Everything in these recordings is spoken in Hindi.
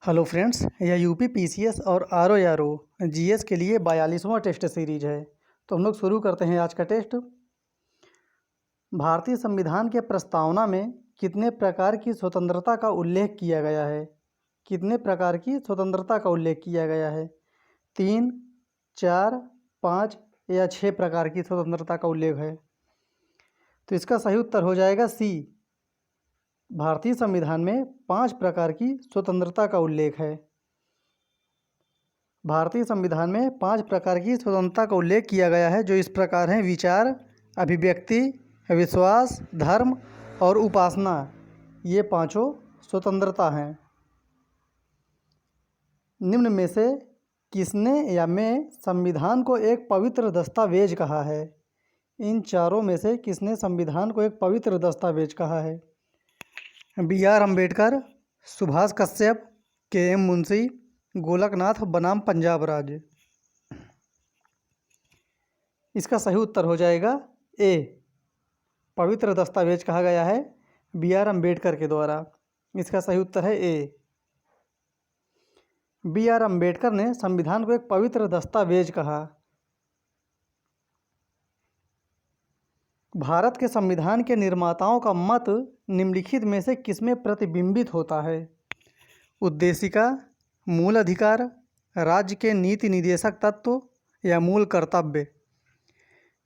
हेलो फ्रेंड्स, यह यूपी पीसीएस और आरओ जीएस के लिए 42वां टेस्ट सीरीज है। तो हम लोग शुरू करते हैं आज का टेस्ट। भारतीय संविधान के प्रस्तावना में कितने प्रकार की स्वतंत्रता का उल्लेख किया गया है? कितने प्रकार की स्वतंत्रता का उल्लेख किया गया है? 3, 4, 5 या 6 प्रकार की स्वतंत्रता का उल्लेख है। तो इसका सही उत्तर हो जाएगा सी। भारतीय संविधान में 5 प्रकार की स्वतंत्रता का उल्लेख है। भारतीय संविधान में 5 प्रकार की स्वतंत्रता का उल्लेख किया गया है, जो इस प्रकार हैं: विचार, अभिव्यक्ति, विश्वास, धर्म और उपासना। ये पांचों स्वतंत्रता हैं। निम्न में से किसने या में संविधान को एक पवित्र दस्तावेज कहा है? इन चारों में से किसने संविधान को एक पवित्र दस्तावेज कहा है? बी.आर. अम्बेडकर, सुभाष कश्यप, के.एम. मुंशी, गोलकनाथ बनाम पंजाब राज्य। इसका सही उत्तर हो जाएगा ए। पवित्र दस्तावेज कहा गया है बी.आर. अम्बेडकर के द्वारा। इसका सही उत्तर है ए। बी.आर. अम्बेडकर ने संविधान को एक पवित्र दस्तावेज कहा। भारत के संविधान के निर्माताओं का मत निम्नलिखित में से किसमें प्रतिबिंबित होता है? उद्देशिका, मूल अधिकार, राज्य के नीति निदेशक तत्व या मूल कर्तव्य।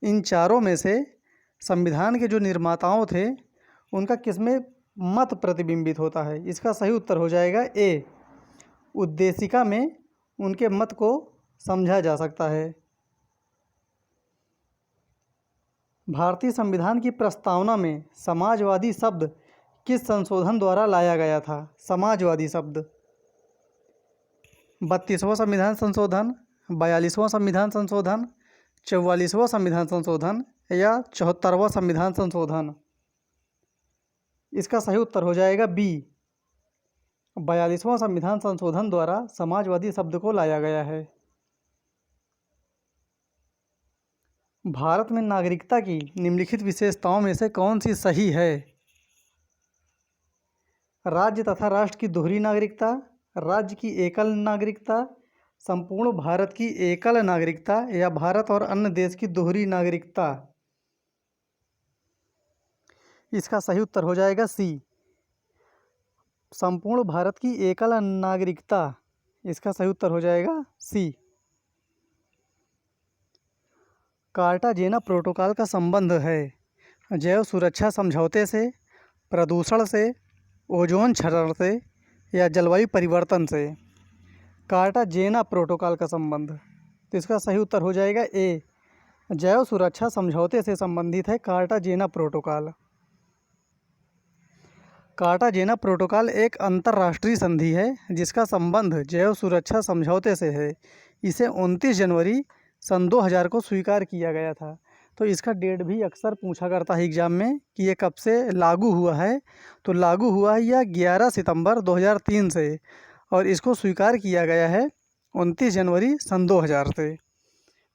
इन चारों में से संविधान के जो निर्माताओं थे उनका किसमें मत प्रतिबिंबित होता है? इसका सही उत्तर हो जाएगा ए। उद्देशिका में उनके मत को समझा जा सकता है। भारतीय संविधान की प्रस्तावना में समाजवादी शब्द किस संशोधन द्वारा लाया गया था? समाजवादी शब्द 32वां संविधान संशोधन, 42वां संविधान संशोधन, 44वां संविधान संशोधन या 74वां संविधान संशोधन। इसका सही उत्तर हो जाएगा बी। 42वां संविधान संशोधन द्वारा समाजवादी शब्द को लाया गया है। भारत में नागरिकता की निम्नलिखित विशेषताओं में से कौन सी सही है? राज्य तथा राष्ट्र की दोहरी नागरिकता, राज्य की एकल नागरिकता, संपूर्ण भारत की एकल नागरिकता या भारत और अन्य देश की दोहरी नागरिकता। इसका सही उत्तर हो जाएगा सी। संपूर्ण भारत की एकल नागरिकता। इसका सही उत्तर हो जाएगा सी। कार्टाजेना प्रोटोकॉल का संबंध है जैव सुरक्षा समझौते से, प्रदूषण से, ओजोन क्षरण से या जलवायु परिवर्तन से। कार्टाजेना प्रोटोकॉल का संबंध, तो इसका सही उत्तर हो जाएगा ए। जैव सुरक्षा समझौते से संबंधित है कार्टाजेना प्रोटोकॉल। कार्टाजेना प्रोटोकॉल एक अंतर्राष्ट्रीय संधि है जिसका संबंध जैव सुरक्षा समझौते से है। इसे 29 जनवरी सन 2000 को स्वीकार किया गया था। तो इसका डेट भी अक्सर पूछा करता है एग्जाम में कि ये कब से लागू हुआ है। तो लागू हुआ है यह 11 सितंबर 2003 से और इसको स्वीकार किया गया है 29 जनवरी सन 2000 से।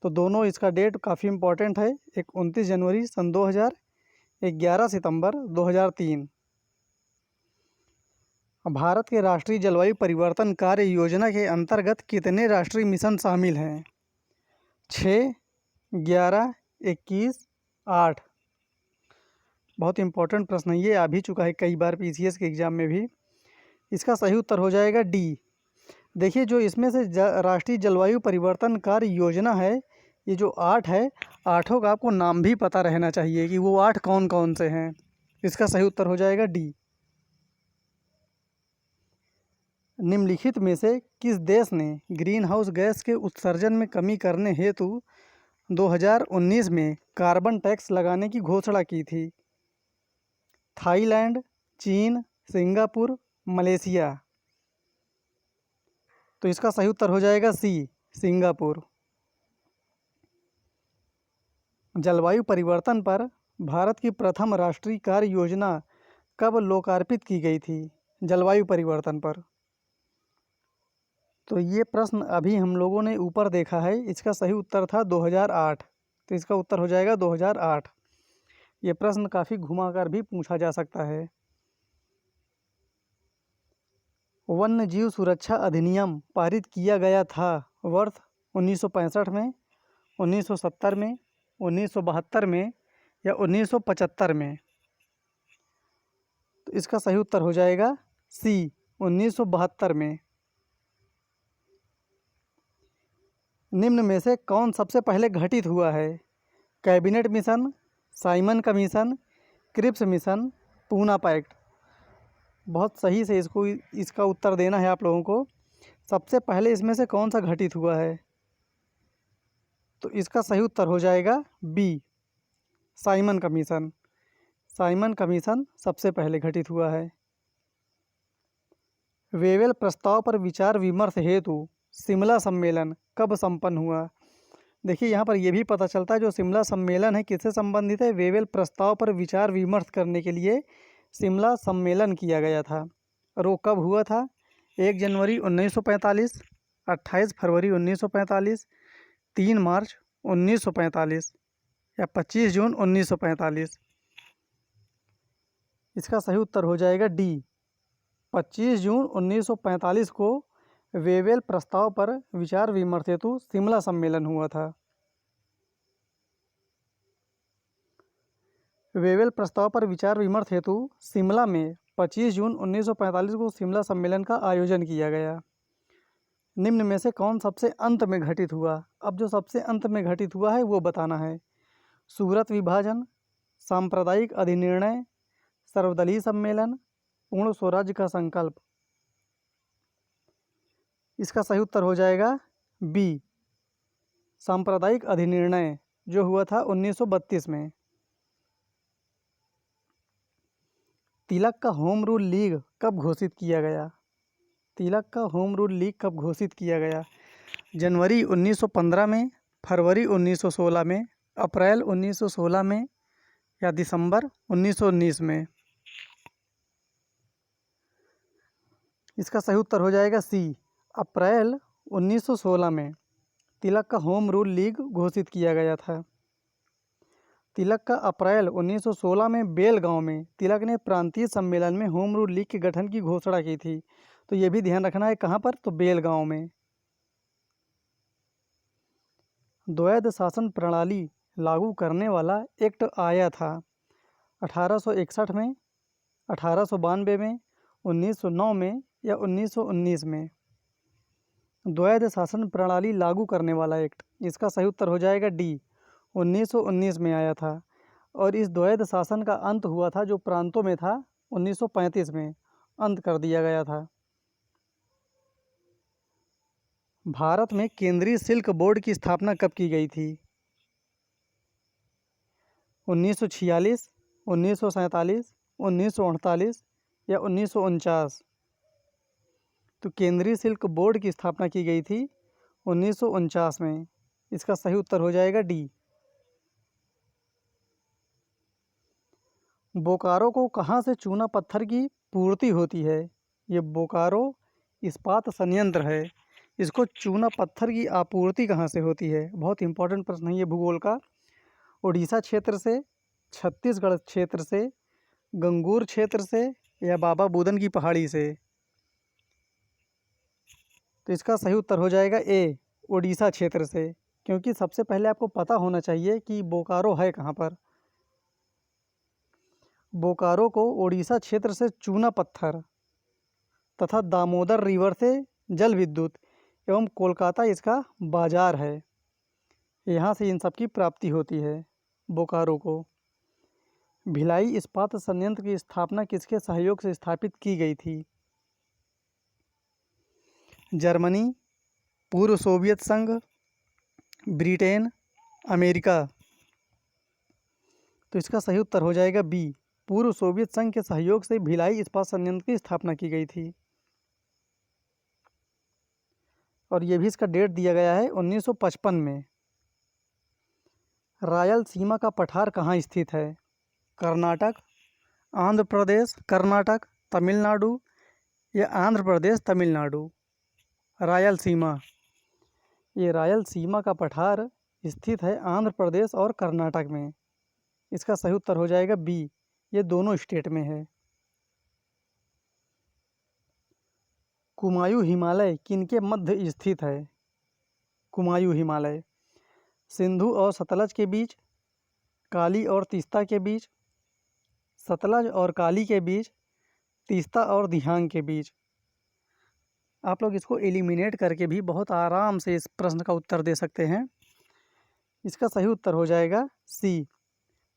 तो दोनों इसका डेट काफ़ी इम्पोर्टेंट है, एक 29 जनवरी सन 2000, एक 11 सितंबर 2003। भारत के राष्ट्रीय जलवायु परिवर्तन कार्य योजना के अंतर्गत कितने राष्ट्रीय मिशन शामिल हैं? 6, 11, 21, 8। बहुत इंपॉर्टेंट प्रश्न है, ये आ भी चुका है कई बार पीसीएस के एग्ज़ाम में भी। इसका सही उत्तर हो जाएगा डी। देखिए, जो इसमें से राष्ट्रीय जलवायु परिवर्तन कार्य योजना है, ये जो 8 है, आठों का आपको नाम भी पता रहना चाहिए कि वो 8 कौन कौन से हैं। इसका सही उत्तर हो जाएगा डी। निम्नलिखित में से किस देश ने ग्रीन हाउस गैस के उत्सर्जन में कमी करने हेतु 2019 में कार्बन टैक्स लगाने की घोषणा की थी? थाईलैंड, चीन, सिंगापुर, मलेशिया। तो इसका सही उत्तर हो जाएगा सी, सिंगापुर। जलवायु परिवर्तन पर भारत की प्रथम राष्ट्रीय कार्य योजना कब लोकार्पित की गई थी? जलवायु परिवर्तन पर। तो ये प्रश्न अभी हम लोगों ने ऊपर देखा है, इसका सही उत्तर था 2008। तो इसका उत्तर हो जाएगा 2008। ये प्रश्न काफ़ी घुमाकर भी पूछा जा सकता है। वन्य जीव सुरक्षा अधिनियम पारित किया गया था वर्ष 1965 में, 1970 में, 1972 में या 1975 में? तो इसका सही उत्तर हो जाएगा सी, 1972 में। निम्न में से कौन सबसे पहले घटित हुआ है? Cabinet mission, Simon commission, Cripps mission, Poona pact. बहुत सही से इसका उत्तर देना है आप लोगों को। सबसे पहले इसमें से कौन सा घटित हुआ है? तो इसका सही उत्तर हो जाएगा B, Simon commission. Simon commission सबसे पहले घटित हुआ है। वेवेल प्रस्ताव पर विचार विमर्श हेतु शिमला सम्मेलन कब संपन्न हुआ? देखिए यहाँ पर यह भी पता चलता है जो शिमला सम्मेलन है किससे संबंधित है? वेवेल प्रस्ताव पर विचार विमर्श करने के लिए शिमला सम्मेलन किया गया था। और वो कब हुआ था? 1 जनवरी 1945, 28 फरवरी 1945, 3 मार्च 1945 या 25 जून 1945? इसका सही उत्तर हो जाएगा डी, 25 जून 1945 को वेवेल प्रस्ताव पर विचार विमर्श हेतु शिमला सम्मेलन हुआ था। वेवेल प्रस्ताव पर विचार विमर्श हेतु शिमला में 25 जून 1945 को शिमला सम्मेलन का आयोजन किया गया। निम्न में से कौन सबसे अंत में घटित हुआ? अब जो सबसे अंत में घटित हुआ है वो बताना है। सूरत विभाजन, सांप्रदायिक अधिनिर्णय, सर्वदलीय सम्मेलन, पूर्ण स्वराज्य का संकल्प? इसका सही उत्तर हो जाएगा बी, सांप्रदायिक अधिनिर्णय, जो हुआ था 1932 में। तिलक का होम रूल लीग कब घोषित किया गया? तिलक का होम रूल लीग कब घोषित किया गया? जनवरी 1915 में, फरवरी 1916 में, अप्रैल 1916 में या दिसंबर 1919 में? इसका सही उत्तर हो जाएगा सी, अप्रैल 1916 में तिलक का होम रूल लीग घोषित किया गया था। तिलक का अप्रैल 1916 में बेलगांव में तिलक ने प्रांतीय सम्मेलन में होम रूल लीग के गठन की घोषणा की थी। तो ये भी ध्यान रखना है, कहाँ पर? तो बेलगांव में। द्वैध शासन प्रणाली लागू करने वाला एक्ट आया था 1861 में, 1892 में, 1909 में या 1919 में? द्वैध शासन प्रणाली लागू करने वाला एक्ट, इसका सही उत्तर हो जाएगा डी, 1919 में आया था। और इस द्वैध शासन का अंत हुआ था जो प्रांतों में था 1935 में अंत कर दिया गया था। भारत में केंद्रीय शुल्क बोर्ड की स्थापना कब की गई थी? 1946, 1947, 1948 या 1949? तो केंद्रीय शुल्क बोर्ड की स्थापना की गई थी 1949 में। इसका सही उत्तर हो जाएगा डी। बोकारो को कहाँ से चूना पत्थर की पूर्ति होती है? ये बोकारो इस्पात संयंत्र है, इसको चूना पत्थर की आपूर्ति कहाँ से होती है? बहुत इंपॉर्टेंट प्रश्न है ये भूगोल का। उड़ीसा क्षेत्र से, छत्तीसगढ़ क्षेत्र से, गंगूर क्षेत्र से या बाबा बुदन की पहाड़ी से? तो इसका सही उत्तर हो जाएगा ए, उड़ीसा क्षेत्र से, क्योंकि सबसे पहले आपको पता होना चाहिए कि बोकारो है कहाँ पर। बोकारो को उड़ीसा क्षेत्र से चूना पत्थर तथा दामोदर रिवर से जल विद्युत एवं कोलकाता इसका बाजार है, यहाँ से इन सब की प्राप्ति होती है बोकारो को। भिलाई इस्पात संयंत्र की स्थापना किसके सहयोग से स्थापित की गई थी? जर्मनी, पूर्व सोवियत संघ, ब्रिटेन, अमेरिका? तो इसका सही उत्तर हो जाएगा बी, पूर्व सोवियत संघ के सहयोग से भिलाई इस्पात संयंत्र की स्थापना की गई थी। और ये भी इसका डेट दिया गया है 1955 में। रायलसीमा का पठार कहाँ स्थित है? कर्नाटक, आंध्र प्रदेश, कर्नाटक, तमिलनाडु या आंध्र प्रदेश, तमिलनाडु? रायलसीमा, ये रायलसीमा का पठार स्थित है आंध्र प्रदेश और कर्नाटक में। इसका सही उत्तर हो जाएगा बी, ये दोनों स्टेट में है। कुमायूं हिमालय किनके मध्य स्थित है? कुमायूं हिमालय सिंधु और सतलज के बीच, काली और तीस्ता के बीच, सतलज और काली के बीच, तीस्ता और दिहांग के बीच। आप लोग इसको एलिमिनेट करके भी बहुत आराम से इस प्रश्न का उत्तर दे सकते हैं। इसका सही उत्तर हो जाएगा सी,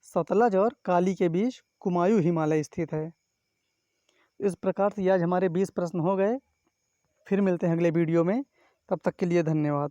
सतलज और काली के बीच कुमायूं हिमालय स्थित है। इस प्रकार से आज हमारे 20 प्रश्न हो गए। फिर मिलते हैं अगले वीडियो में, तब तक के लिए धन्यवाद।